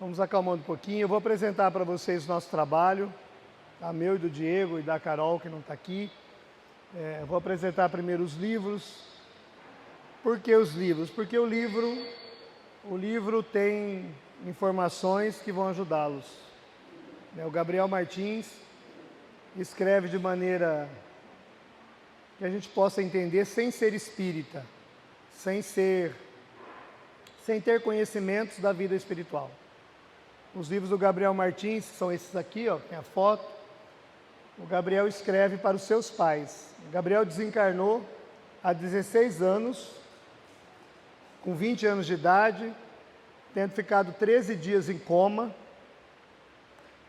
Vamos acalmando um pouquinho. Eu vou apresentar para vocês o nosso trabalho, tá? Meu e do Diego e da Carol, que não está aqui. Vou apresentar primeiro os livros. Por que os livros? Porque o livro tem informações que vão ajudá-los. O Gabriel Martins escreve de maneira que a gente possa entender sem ser espírita, sem ter conhecimentos da vida espiritual. Os livros do Gabriel Martins, que são esses aqui, ó, tem a foto. O Gabriel escreve para os seus pais. O Gabriel desencarnou há 16 anos, com 20 anos de idade, tendo ficado 13 dias em coma.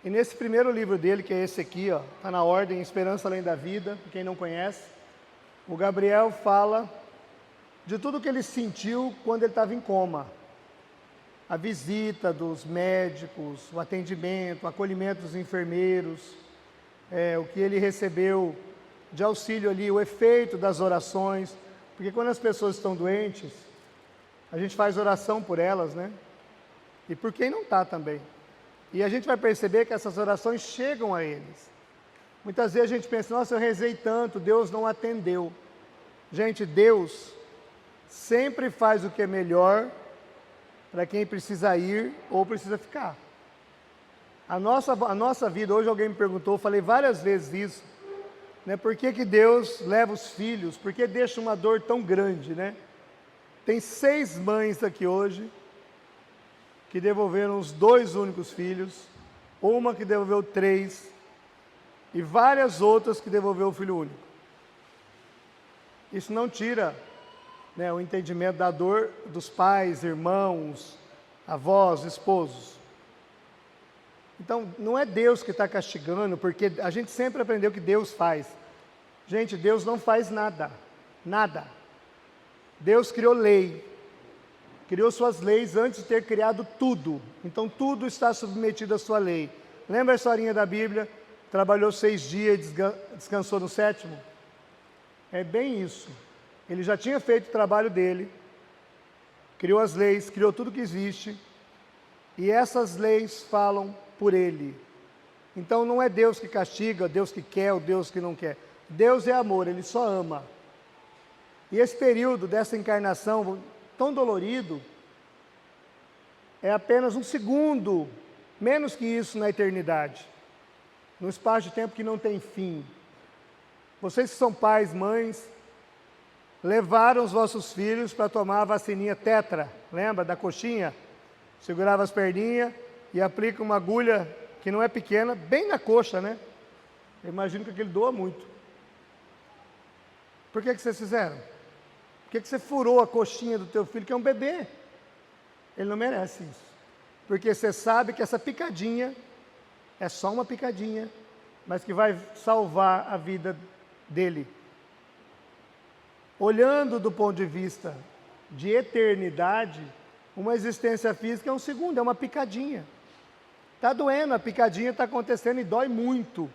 E nesse primeiro livro dele, que é esse aqui, ó, está na ordem Esperança Além da Vida, quem não conhece, o Gabriel fala de tudo que ele sentiu quando ele estava em coma. A visita dos médicos, o atendimento, o acolhimento dos enfermeiros, o que ele recebeu de auxílio ali, o efeito das orações, porque quando as pessoas estão doentes, a gente faz oração por elas, né? E por quem não está também. E a gente vai perceber que essas orações chegam a eles. Muitas vezes a gente pensa, nossa, eu rezei tanto, Deus não atendeu. Gente, Deus sempre faz o que é melhor para quem precisa ir ou precisa ficar. A nossa vida, hoje alguém me perguntou, eu falei várias vezes isso, né? Por que Deus leva os filhos? Por que deixa uma dor tão grande, né? Tem 6 mães aqui hoje que devolveram os 2 únicos filhos, uma que devolveu 3 e várias outras que devolveu o filho único. Isso não tira, né, o entendimento da dor dos pais, irmãos, avós, esposos. Então, não é Deus que está castigando, porque a gente sempre aprendeu que Deus faz. Gente, Deus não faz nada, nada. Deus criou lei, criou suas leis antes de ter criado tudo. Então, tudo está submetido à sua lei. Lembra a historinha da Bíblia? Trabalhou 6 dias e descansou no 7º? É bem isso. Ele já tinha feito o trabalho dele, criou as leis, criou tudo que existe, e essas leis falam por ele. Então não é Deus que castiga, Deus que quer ou Deus que não quer. Deus é amor, Ele só ama. E esse período dessa encarnação tão dolorido é apenas um segundo, menos que isso na eternidade, num espaço de tempo que não tem fim. Vocês que são pais, mães, levaram os vossos filhos para tomar a vacininha tetra, lembra da coxinha? Segurava as perninhas e aplica uma agulha que não é pequena, bem na coxa, né? Eu imagino que aquilo doa muito. Por que vocês fizeram? Por que você furou a coxinha do teu filho, que é um bebê? Ele não merece isso. Porque você sabe que essa picadinha é só uma picadinha, mas que vai salvar a vida dele. Olhando do ponto de vista de eternidade, uma existência física é um segundo, é uma picadinha. Está doendo, a picadinha está acontecendo e dói muito,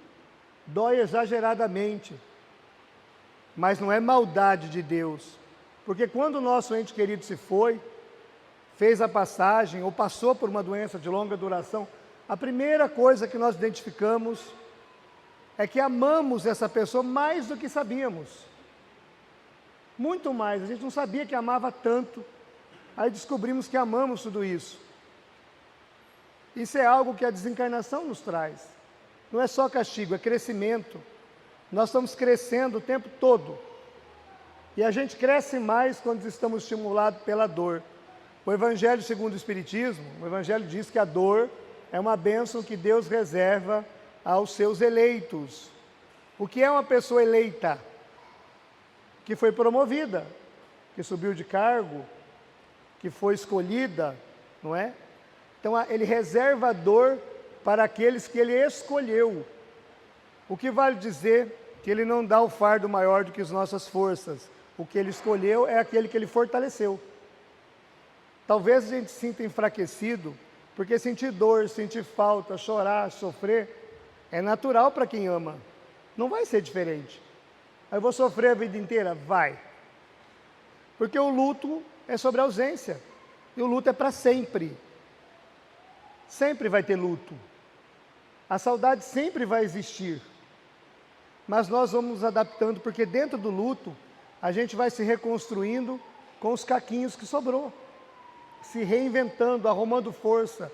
dói exageradamente. Mas não é maldade de Deus, porque quando o nosso ente querido se foi, fez a passagem ou passou por uma doença de longa duração, a primeira coisa que nós identificamos é que amamos essa pessoa mais do que sabíamos. Muito mais, a gente não sabia que amava tanto, aí descobrimos que amamos tudo isso. Isso é algo que a desencarnação nos traz. Não é só castigo, é crescimento. Nós estamos crescendo o tempo todo. E a gente cresce mais quando estamos estimulados pela dor. O Evangelho segundo o Espiritismo, o Evangelho diz que a dor é uma bênção que Deus reserva aos seus eleitos. O que é uma pessoa eleita? Que foi promovida, que subiu de cargo, que foi escolhida, não é? Então ele reserva a dor para aqueles que ele escolheu. O que vale dizer que ele não dá o fardo maior do que as nossas forças. O que ele escolheu é aquele que ele fortaleceu. Talvez a gente se sinta enfraquecido, porque sentir dor, sentir falta, chorar, sofrer, é natural para quem ama. Não vai ser diferente. Eu vou sofrer a vida inteira? Vai. Porque o luto é sobre a ausência. E o luto é para sempre. sempre vai ter luto. A saudade sempre vai existir. Mas nós vamos nos adaptando, porque dentro do luto, a gente vai se reconstruindo com os caquinhos que sobrou. Se reinventando, arrumando força.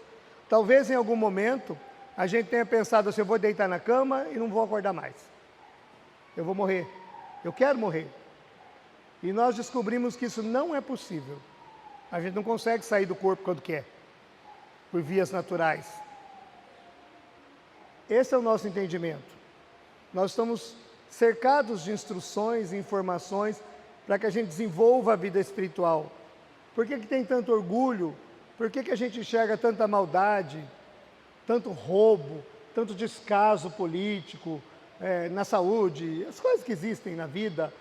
Talvez em algum momento, a gente tenha pensado assim, eu vou deitar na cama e não vou acordar mais. Eu vou morrer. Eu quero morrer. E nós descobrimos que isso não é possível. A gente não consegue sair do corpo quando quer, por vias naturais. Esse é o nosso entendimento. Nós estamos cercados de instruções e informações para que a gente desenvolva a vida espiritual. Por que tem tanto orgulho? Por que a gente enxerga tanta maldade, tanto roubo, tanto descaso político, na saúde, as coisas que existem na vida,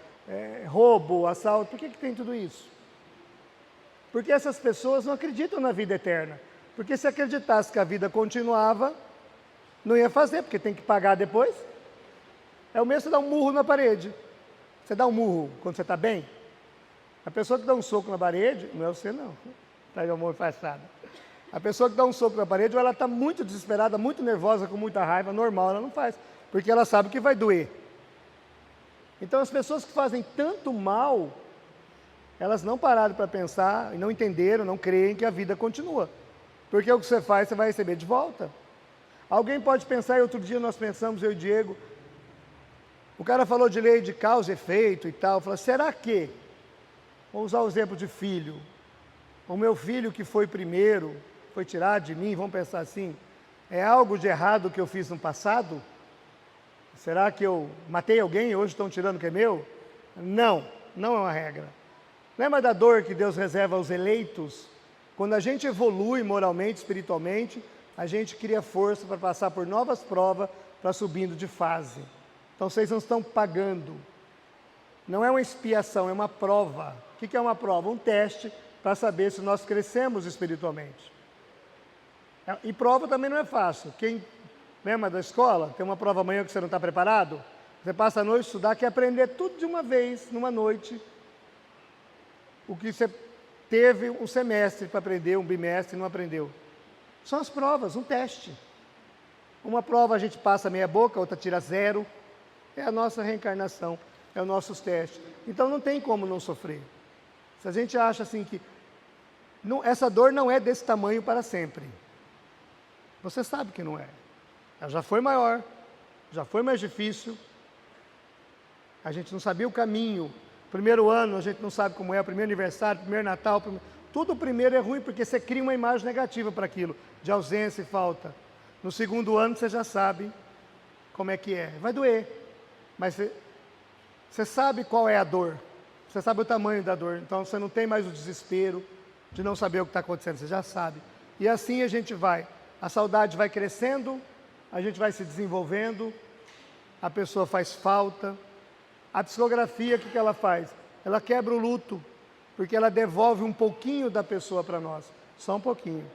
roubo, assalto, por que tem tudo isso? Porque essas pessoas não acreditam na vida eterna. Porque se acreditasse que a vida continuava, não ia fazer, porque tem que pagar depois. É o mesmo você dar um murro na parede. Você dá um murro quando você está bem? A pessoa que dá um soco na parede, não é você não, está de amor afastado. A pessoa que dá um soco na parede, ou ela está muito desesperada, muito nervosa, com muita raiva, normal, ela não faz, porque ela sabe que vai doer. Então as pessoas que fazem tanto mal, elas não pararam para pensar, e não entenderam, não creem que a vida continua. Porque o que você faz, você vai receber de volta. Alguém pode pensar, e outro dia nós pensamos, eu e o Diego, o cara falou de lei de causa e efeito e tal, falou, será que, vou usar o exemplo de filho, o meu filho que foi primeiro, foi tirado de mim, vamos pensar assim, é algo de errado que eu fiz no passado? Será que eu matei alguém e hoje estão tirando o que é meu? Não, não é uma regra. Lembra da dor que Deus reserva aos eleitos? Quando a gente evolui moralmente, espiritualmente, a gente cria força para passar por novas provas, para subindo de fase. Então vocês não estão pagando. Não é uma expiação, é uma prova. O que é uma prova? Um teste para saber se nós crescemos espiritualmente. E prova também não é fácil. Quem lembra da escola? Tem uma prova amanhã que você não está preparado? Você passa a noite estudar, quer aprender tudo de uma vez, numa noite. O que você teve um semestre para aprender, um bimestre e não aprendeu. São as provas, um teste. Uma prova a gente passa meia boca, outra tira 0. É a nossa reencarnação, é os nossos testes. Então não tem como não sofrer. Se a gente acha assim que essa dor não é desse tamanho para sempre. Você sabe que não é. Ela já foi maior, já foi mais difícil. A gente não sabia o caminho. Primeiro ano a gente não sabe como é, o primeiro aniversário, primeiro Natal, tudo primeiro é ruim porque você cria uma imagem negativa para aquilo, de ausência e falta. No segundo ano você já sabe como é que é. Vai doer, mas você sabe qual é a dor, você sabe o tamanho da dor, então você não tem mais o desespero de não saber o que está acontecendo, você já sabe. E assim a gente vai, a saudade vai crescendo, a gente vai se desenvolvendo, a pessoa faz falta. A psicografia, o que ela faz? Ela quebra o luto, porque ela devolve um pouquinho da pessoa para nós, só um pouquinho,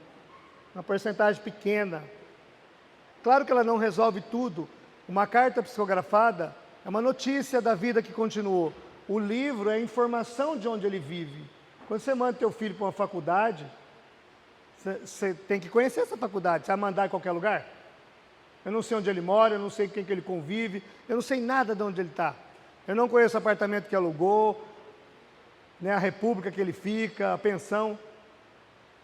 uma porcentagem pequena. Claro que ela não resolve tudo. Uma carta psicografada é uma notícia da vida que continuou. O livro é a informação de onde ele vive. Quando você manda teu filho para uma faculdade, você tem que conhecer essa faculdade. Você vai mandar em qualquer lugar? Eu não sei onde ele mora, eu não sei com quem que ele convive, eu não sei nada de onde ele está. Eu não conheço o apartamento que alugou, né, a república que ele fica, a pensão.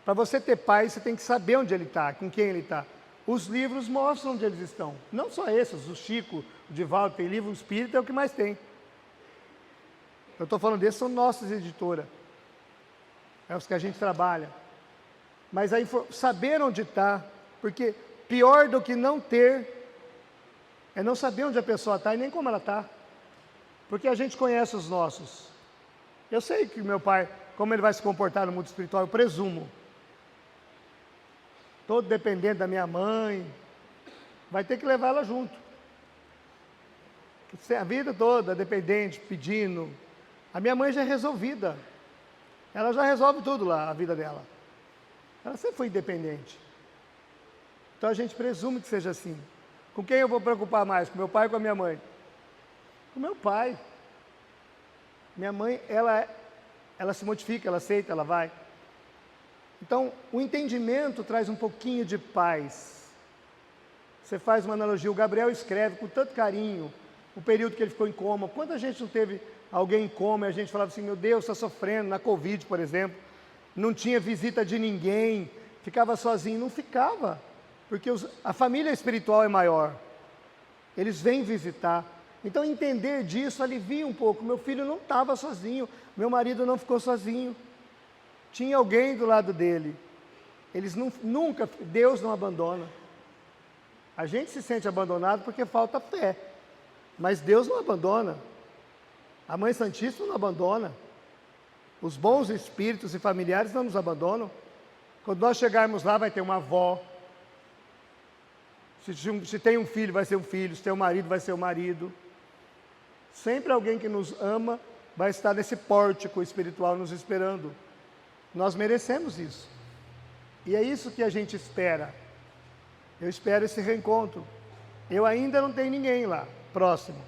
Para você ter pai, você tem que saber onde ele está, com quem ele está. Os livros mostram onde eles estão. Não só esses, o Chico, o Divaldo, tem livro espírita, é o que mais tem. Eu estou falando desses, são nossas editoras. É os que a gente trabalha. Mas aí, saber onde está, porque pior do que não ter, é não saber onde a pessoa está e nem como ela está. Porque a gente conhece os nossos. Eu sei que meu pai, como ele vai se comportar no mundo espiritual, eu presumo. Todo dependente da minha mãe, vai ter que levar ela junto. A vida toda dependente, pedindo. A minha mãe já é resolvida. Ela já resolve tudo lá, a vida dela. Ela sempre foi independente. Então a gente presume que seja assim. Com quem eu vou preocupar mais? Com meu pai ou com a minha mãe? Com meu pai. Minha mãe, ela se modifica, ela aceita, ela vai. Então, o entendimento traz um pouquinho de paz. Você faz uma analogia, o Gabriel escreve com tanto carinho o período que ele ficou em coma. Quanta gente não teve alguém em coma e a gente falava assim, meu Deus, está sofrendo, na Covid, por exemplo, não tinha visita de ninguém, ficava sozinho. Não ficava, porque a família espiritual é maior. Eles vêm visitar. Então, entender disso alivia um pouco. Meu filho não estava sozinho, meu marido não ficou sozinho. Tinha alguém do lado dele. Eles nunca, Deus não abandona. A gente se sente abandonado porque falta fé. Mas Deus não abandona. A Mãe Santíssima não abandona. Os bons espíritos e familiares não nos abandonam. Quando nós chegarmos lá, vai ter uma avó. Se tem um filho, vai ser um filho. Se tem um marido, vai ser um marido. Sempre alguém que nos ama vai estar nesse pórtico espiritual nos esperando. Nós merecemos isso. E é isso que a gente espera. Eu espero esse reencontro. Eu ainda não tenho ninguém lá, próximo.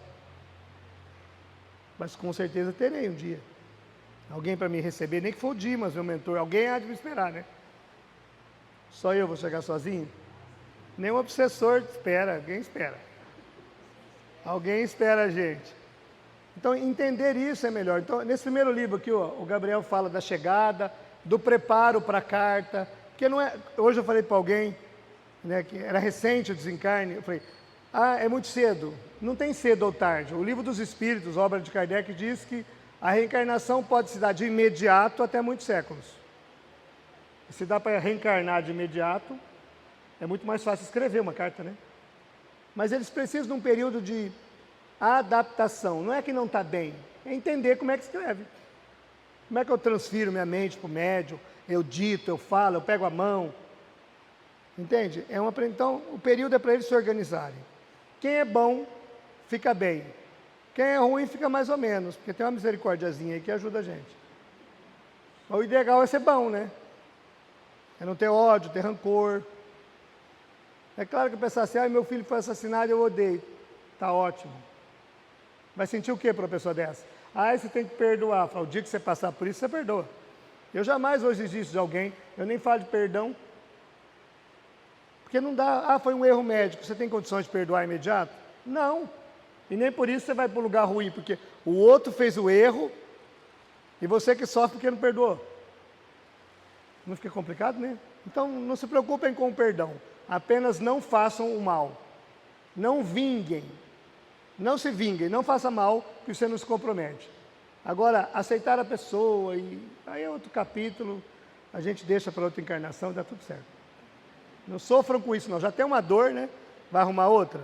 Mas com certeza terei um dia. Alguém para me receber, nem que for o Dimas, meu mentor. Alguém há de me esperar, né? Só eu vou chegar sozinho? Nenhum obsessor espera, alguém espera. Alguém espera a gente. Então, entender isso é melhor. Então, nesse primeiro livro aqui, ó, o Gabriel fala da chegada, do preparo para a carta. Porque não é... Hoje eu falei para alguém, né, que era recente o desencarne, eu falei, é muito cedo. Não tem cedo ou tarde. O Livro dos Espíritos, obra de Kardec, diz que a reencarnação pode se dar de imediato até muitos séculos. Se dá para reencarnar de imediato, é muito mais fácil escrever uma carta, né? Mas eles precisam de um período de adaptação. Não é que não está bem, é entender como é que escreve. Como é que eu transfiro minha mente para o médium? Eu dito, eu falo, eu pego a mão. Entende? Então, o período é para eles se organizarem. Quem é bom, fica bem. Quem é ruim, fica mais ou menos, porque tem uma misericordiazinha aí que ajuda a gente. O ideal é ser bom, né? É não ter ódio, ter rancor. É claro que pensar assim, meu filho foi assassinado, eu odeio. Tá ótimo. Vai sentir o que para uma pessoa dessa? Você tem que perdoar. Fala, o dia que você passar por isso, você perdoa. Eu jamais vou exigir isso de alguém. Eu nem falo de perdão. Porque não dá, foi um erro médico. Você tem condições de perdoar imediato? Não. E nem por isso você vai para um lugar ruim, porque o outro fez o erro e você que sofre porque não perdoou. Não fica complicado, né? Então, não se preocupem com o perdão. Apenas não façam o mal. Não vinguem. Não se vinguem, não faça mal, que você não se compromete. Agora, aceitar a pessoa, aí é outro capítulo, a gente deixa para outra encarnação, dá tudo certo. Não sofram com isso não, já tem uma dor, né? Vai arrumar outra?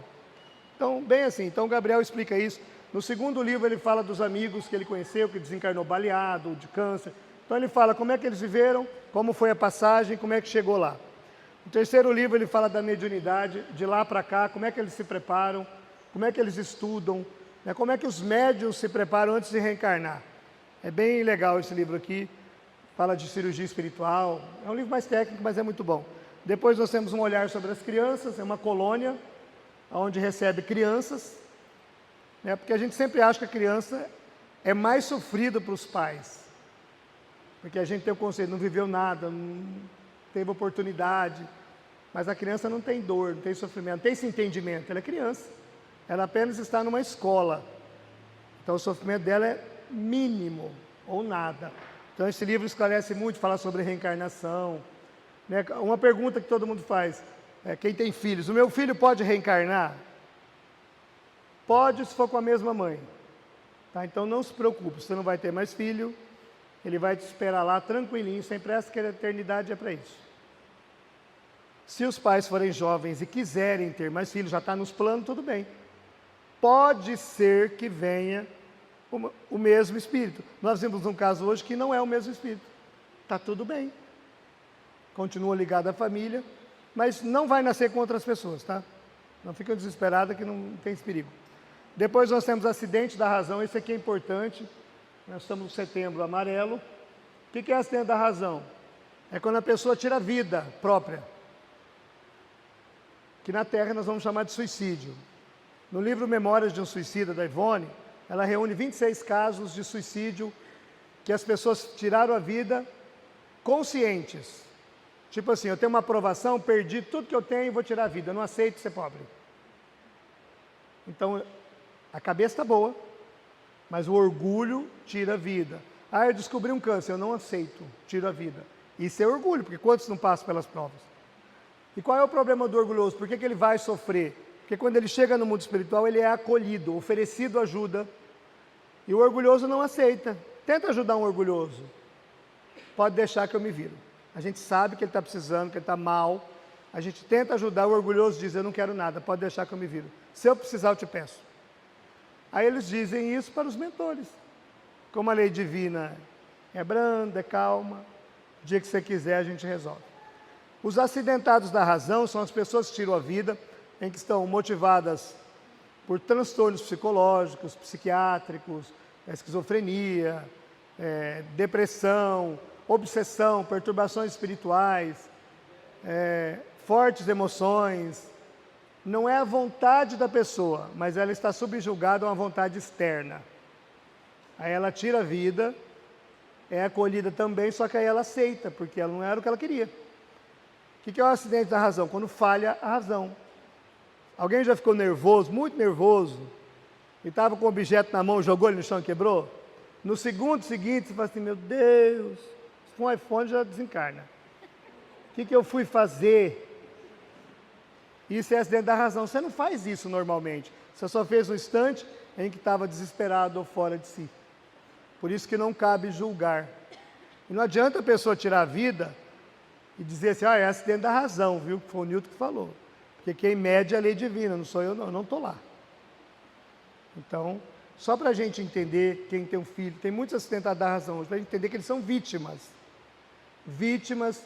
Então, bem assim, então Gabriel explica isso. No segundo livro ele fala dos amigos que ele conheceu, que desencarnou baleado, de câncer. Então ele fala como é que eles viveram, como foi a passagem, como é que chegou lá. No terceiro livro ele fala da mediunidade, de lá para cá, como é que eles se preparam, como é que eles estudam, né? Como é que os médiuns se preparam antes de reencarnar. É bem legal esse livro aqui, fala de cirurgia espiritual, é um livro mais técnico, mas é muito bom. Depois nós temos um olhar sobre as crianças, é uma colônia, onde recebe crianças, né? Porque a gente sempre acha que a criança é mais sofrida para os pais, porque a gente tem o conceito, não viveu nada, não teve oportunidade, mas a criança não tem dor, não tem sofrimento, não tem esse entendimento, ela é criança. Ela apenas está numa escola. Então o sofrimento dela é mínimo ou nada. Então esse livro esclarece muito, fala sobre reencarnação. Né? Uma pergunta que todo mundo faz, quem tem filhos, o meu filho pode reencarnar? Pode, se for com a mesma mãe. Tá? Então não se preocupe, você não vai ter mais filho, ele vai te esperar lá tranquilinho, sem pressa, que a eternidade é para isso. Se os pais forem jovens e quiserem ter mais filhos, já está nos planos, tudo bem. Pode ser que venha o mesmo espírito. Nós vimos um caso hoje que não é o mesmo espírito. Está tudo bem. Continua ligado à família, mas não vai nascer com outras pessoas, tá? Não fiquem desesperados que não tem esse perigo. Depois nós temos acidente da razão, esse aqui é importante. Nós estamos no setembro amarelo. O que é acidente da razão? É quando a pessoa tira a vida própria. Que na Terra nós vamos chamar de suicídio. No livro Memórias de um Suicida, da Ivone, ela reúne 26 casos de suicídio que as pessoas tiraram a vida conscientes. Tipo assim, eu tenho uma aprovação, perdi tudo que eu tenho e vou tirar a vida. Eu não aceito ser pobre. Então, a cabeça está boa, mas o orgulho tira a vida. Ah, eu descobri um câncer, eu não aceito, tiro a vida. Isso é orgulho, porque quantos não passam pelas provas? E qual é o problema do orgulhoso? Por que ele vai sofrer? Porque quando ele chega no mundo espiritual, ele é acolhido, oferecido ajuda. E o orgulhoso não aceita. Tenta ajudar um orgulhoso. Pode deixar que eu me viro. A gente sabe que ele está precisando, que ele está mal. A gente tenta ajudar, o orgulhoso diz, eu não quero nada, pode deixar que eu me viro. Se eu precisar, eu te peço. Aí eles dizem isso para os mentores. Como a lei divina é branda, é calma, o dia que você quiser a gente resolve. Os acidentados da razão são as pessoas que tiram a vida, em que estão motivadas por transtornos psicológicos, psiquiátricos, esquizofrenia, depressão, obsessão, perturbações espirituais, fortes emoções. Não é a vontade da pessoa, mas ela está subjugada a uma vontade externa. Aí ela tira a vida, é acolhida também, só que aí ela aceita, porque ela não era o que ela queria. O que é o acidente da razão? Quando falha a razão. Alguém já ficou nervoso, muito nervoso, e estava com o objeto na mão, jogou ele no chão e quebrou? No segundo seguinte, você fala assim, meu Deus, se for um iPhone já desencarna. O que eu fui fazer? Isso é acidente da razão. Você não faz isso normalmente. Você só fez um instante em que estava desesperado ou fora de si. Por isso que não cabe julgar. E não adianta a pessoa tirar a vida e dizer assim, é acidente da razão, viu? Foi o Newton que falou. Porque quem mede é a lei divina, não sou eu não estou lá. Então, só para a gente entender, quem tem um filho, tem muitos acidentados da razão, para a gente entender que eles são vítimas. Vítimas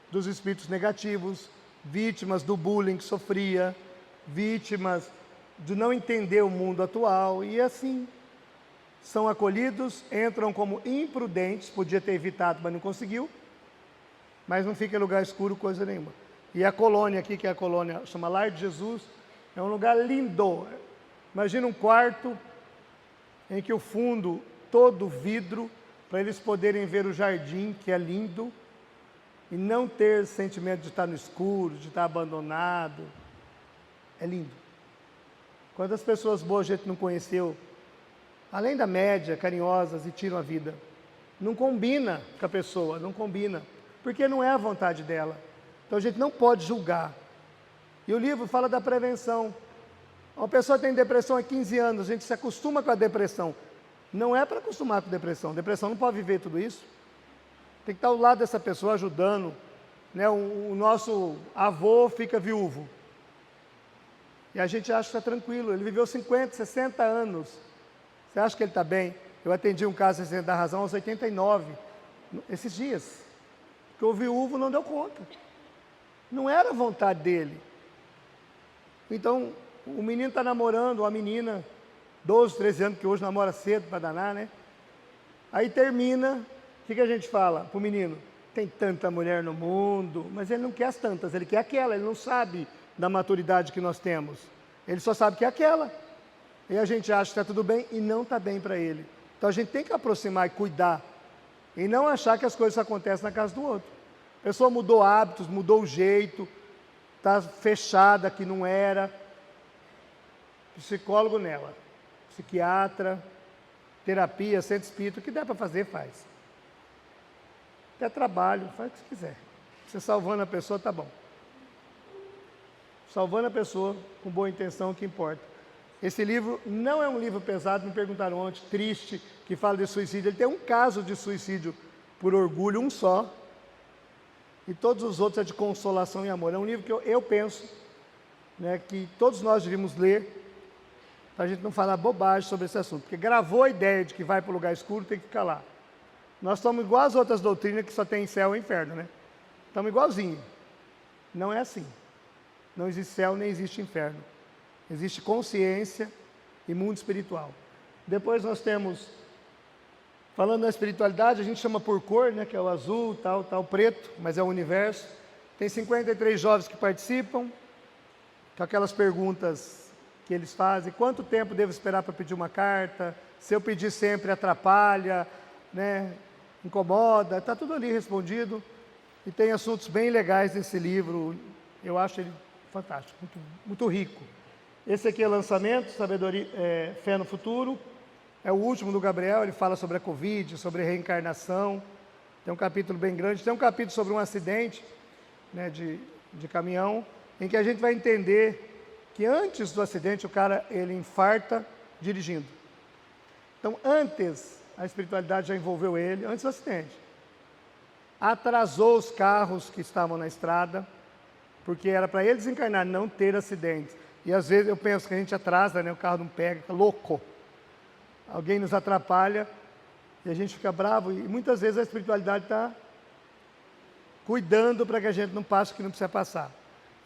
dos espíritos negativos, vítimas do bullying que sofria, vítimas de não entender o mundo atual, e assim, são acolhidos, entram como imprudentes, podia ter evitado, mas não conseguiu, mas não fica em lugar escuro coisa nenhuma. E a colônia aqui, que é a colônia, chama Lar de Jesus, é um lugar lindo. Imagina um quarto em que o fundo todo vidro, para eles poderem ver o jardim, que é lindo, e não ter sentimento de estar no escuro, de estar abandonado. É lindo. Quantas pessoas boas a gente não conheceu, além da média, carinhosas e tiram a vida. Não combina com a pessoa, não combina, porque não é a vontade dela. Então a gente não pode julgar. E o livro fala da prevenção. Uma pessoa tem depressão há 15 anos, a gente se acostuma com a depressão. Não é para acostumar com depressão. Depressão não pode viver tudo isso. Tem que estar ao lado dessa pessoa ajudando. Né? O nosso avô fica viúvo. E a gente acha que está tranquilo. Ele viveu 50, 60 anos. Você acha que ele está bem? Eu atendi um caso da razão aos 89, esses dias. Porque o viúvo não deu conta. Não era a vontade dele. Então, o menino está namorando, ou a menina, 12, 13 anos, que hoje namora cedo para danar, né? Aí termina, o que a gente fala para o menino? Tem tanta mulher no mundo, mas ele não quer as tantas, ele quer aquela, ele não sabe da maturidade que nós temos. Ele só sabe que é aquela. E a gente acha que está tudo bem e não está bem para ele. Então a gente tem que aproximar e cuidar. E não achar que as coisas acontecem na casa do outro. A pessoa mudou hábitos, mudou o jeito, está fechada que não era. Psicólogo nela, psiquiatra, terapia, centro espírita, o que der para fazer, faz. Até trabalho, faz o que você quiser. Você salvando a pessoa, tá bom. Salvando a pessoa com boa intenção, o que importa. Esse livro não é um livro pesado, me perguntaram ontem, triste, que fala de suicídio. Ele tem um caso de suicídio por orgulho, um só, e todos os outros é de consolação e amor. É um livro que eu penso, né, que todos nós devíamos ler, para a gente não falar bobagem sobre esse assunto, porque gravou a ideia de que vai para o lugar escuro, tem que ficar lá. Nós estamos igual às outras doutrinas que só tem céu e inferno, né? Estamos igualzinho. Não é assim. Não existe céu, nem existe inferno. Existe consciência e mundo espiritual. Depois nós temos, falando da espiritualidade, a gente chama por cor, né, que é o azul, tal, preto, mas é o universo. Tem 53 jovens que participam, com aquelas perguntas que eles fazem. Quanto tempo devo esperar para pedir uma carta? Se eu pedir sempre atrapalha, né, incomoda, está tudo ali respondido. E tem assuntos bem legais nesse livro, eu acho ele fantástico, muito, muito rico. Esse aqui é lançamento, Sabedoria, Fé no Futuro. É o último do Gabriel, ele fala sobre a Covid, sobre reencarnação. Tem um capítulo bem grande, tem um capítulo sobre um acidente, né, de caminhão, em que a gente vai entender que antes do acidente o cara, ele infarta dirigindo. Então, antes, a espiritualidade já envolveu ele, antes do acidente. Atrasou os carros que estavam na estrada, porque era para ele desencarnar, não ter acidentes. E às vezes eu penso que a gente atrasa, né, o carro não pega, fica louco. Alguém nos atrapalha e a gente fica bravo. E muitas vezes a espiritualidade está cuidando para que a gente não passe o que não precisa passar.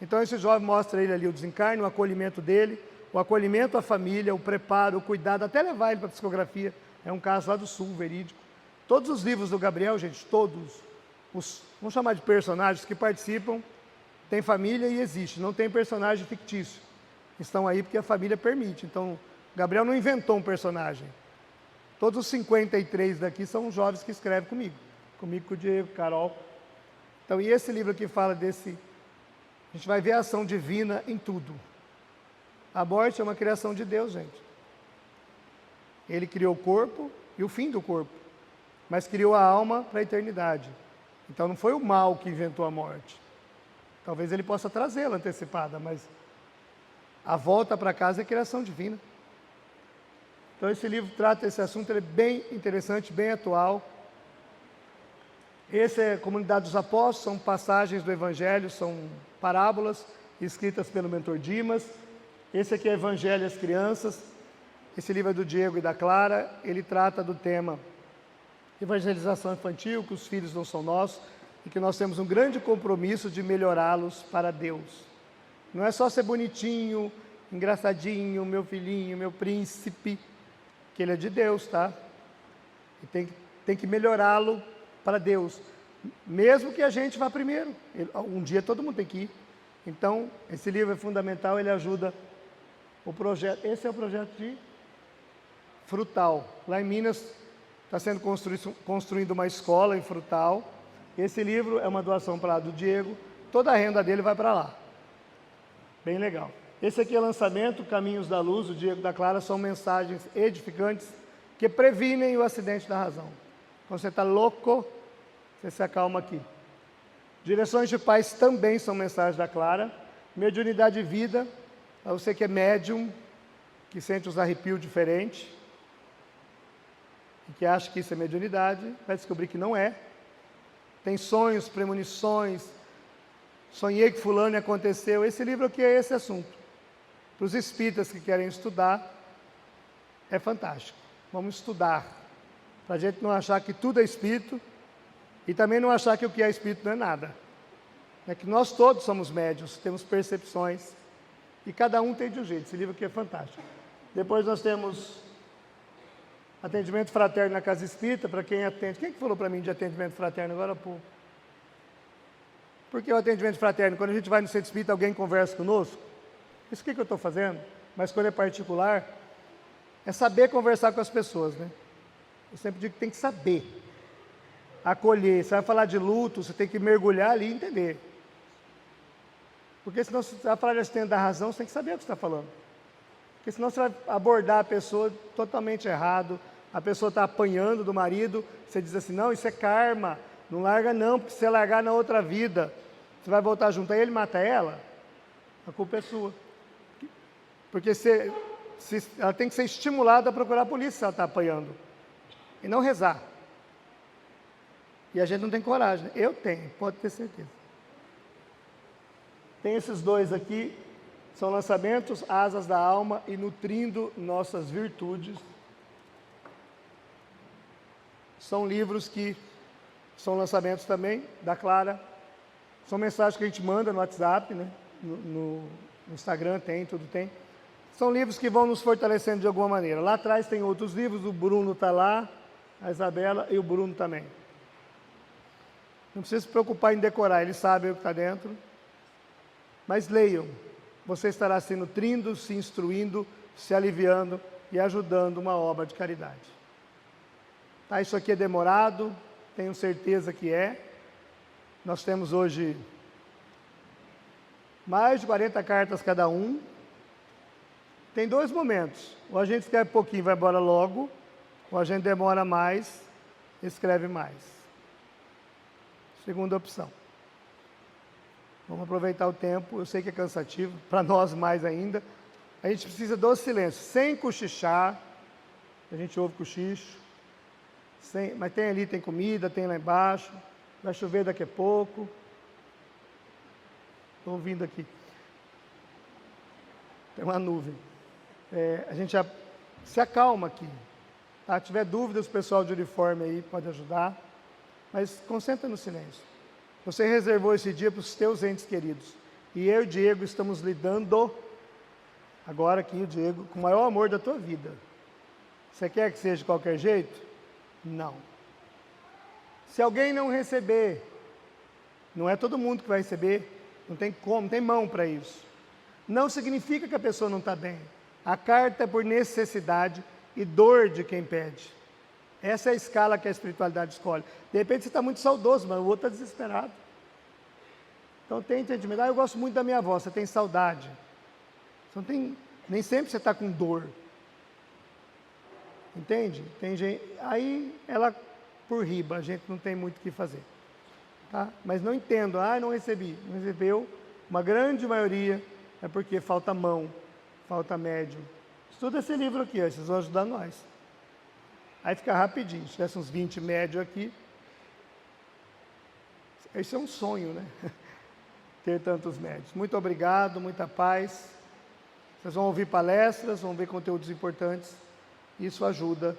Então esse jovem mostra ele ali o desencarne, o acolhimento dele, o acolhimento à família, o preparo, o cuidado, até levar ele para a psicografia. É um caso lá do Sul, verídico. Todos os livros do Gabriel, gente, todos os, vamos chamar de personagens que participam, tem família e existe, não tem personagem fictício. Estão aí porque a família permite. Então, Gabriel não inventou um personagem. Todos os 53 daqui são jovens que escrevem comigo. Comigo, com o Diego, Carol. Então, e esse livro aqui fala desse... A gente vai ver a ação divina em tudo. A morte é uma criação de Deus, gente. Ele criou o corpo e o fim do corpo. Mas criou a alma para a eternidade. Então, não foi o mal que inventou a morte. Talvez ele possa trazê-la antecipada, mas... a volta para casa é criação divina. Então esse livro trata esse assunto, ele é bem interessante, bem atual. Esse é a Comunidade dos Apóstolos, são passagens do Evangelho, são parábolas escritas pelo mentor Dimas. Esse aqui é Evangelho às Crianças. Esse livro é do Diego e da Clara. Ele trata do tema evangelização infantil, que os filhos não são nossos, e que nós temos um grande compromisso de melhorá-los para Deus. Não é só ser bonitinho, engraçadinho, meu filhinho, meu príncipe, que ele é de Deus, tá? E tem que melhorá-lo para Deus, mesmo que a gente vá primeiro. Um dia todo mundo tem que ir. Então, esse livro é fundamental, ele ajuda o projeto. Esse é o projeto de Frutal. Lá em Minas está sendo construindo uma escola em Frutal. Esse livro é uma doação para lá do Diego. Toda a renda dele vai para lá. Bem legal. Esse aqui é lançamento, Caminhos da Luz, o Diego da Clara, são mensagens edificantes que previnem o acidente da razão. Quando você está louco, você se acalma aqui. Direções de Paz também são mensagens da Clara. Mediunidade de Vida, para você que é médium, que sente os arrepios diferentes, e que acha que isso é mediunidade, vai descobrir que não é. Tem sonhos, premonições, sonhei que fulano aconteceu. Esse livro aqui é esse assunto. Para os espíritas que querem estudar, é fantástico. Vamos estudar, para a gente não achar que tudo é espírito, e também não achar que o que é espírito não é nada. É que nós todos somos médiuns, temos percepções, e cada um tem de um jeito. Esse livro aqui é fantástico. Depois nós temos atendimento fraterno na casa espírita, para quem atende. Quem que falou para mim de atendimento fraterno agora há pouco? Porque o atendimento fraterno, quando a gente vai no centro espírita, alguém conversa conosco. Isso que eu estou fazendo, mas quando é particular, é saber conversar com as pessoas, né? Eu sempre digo que tem que saber acolher. Você vai falar de luto, você tem que mergulhar ali e entender. Porque senão, se você vai falar de assistente da razão, você tem que saber o que você está falando. Porque senão você vai abordar a pessoa totalmente errado, a pessoa está apanhando do marido, você diz assim, não, isso é karma, não larga não, porque se você largar na outra vida, você vai voltar junto, aí ele mata ela, a culpa é sua. Porque ela tem que ser estimulada a procurar a polícia se ela está apanhando, e não rezar. E a gente não tem coragem, né? Eu tenho, pode ter certeza. Tem esses dois aqui, são lançamentos, Asas da Alma e Nutrindo Nossas Virtudes. São livros que são lançamentos também, da Clara. São mensagens que a gente manda no WhatsApp, né? No Instagram tem, tudo tem. São livros que vão nos fortalecendo de alguma maneira. Lá atrás tem outros livros, o Bruno está lá, a Isabela e o Bruno também. Não precisa se preocupar em decorar, eles sabem o que está dentro. Mas leiam, você estará se nutrindo, se instruindo, se aliviando e ajudando uma obra de caridade. Tá, isso aqui é demorado, tenho certeza que é. Nós temos hoje mais de 40 cartas cada um. Tem dois momentos. Ou a gente escreve pouquinho e vai embora logo, ou a gente demora mais e escreve mais. Segunda opção. Vamos aproveitar o tempo. Eu sei que é cansativo, para nós mais ainda. A gente precisa do silêncio, sem cochichar. A gente ouve cochicho. Mas tem ali, tem comida, tem lá embaixo. Vai chover daqui a pouco. Estou ouvindo aqui. Tem uma nuvem. A gente já se acalma aqui. Tá? Se tiver dúvidas, o pessoal de uniforme aí pode ajudar. Mas concentra no silêncio. Você reservou esse dia para os teus entes queridos. E eu e o Diego estamos lidando, agora aqui o Diego, com o maior amor da tua vida. Você quer que seja de qualquer jeito? Não. Se alguém não receber, não é todo mundo que vai receber, não tem como, não tem mão para isso. Não significa que a pessoa não está bem. A carta é por necessidade e dor de quem pede. Essa é a escala que a espiritualidade escolhe. De repente você está muito saudoso, mas o outro está desesperado. Então tem entendimento. Eu gosto muito da minha avó, você tem saudade. Você não tem, nem sempre você está com dor. Entende? Tem gente, aí ela por riba, a gente não tem muito o que fazer. Tá? Mas não entendo, não recebi. Não recebeu, uma grande maioria é porque falta mão, falta médium. Estuda esse livro aqui, vocês vão ajudar nós. Aí fica rapidinho, se tivesse uns 20 médios aqui. Isso é um sonho, né? Ter tantos médios. Muito obrigado, muita paz. Vocês vão ouvir palestras, vão ver conteúdos importantes. Isso ajuda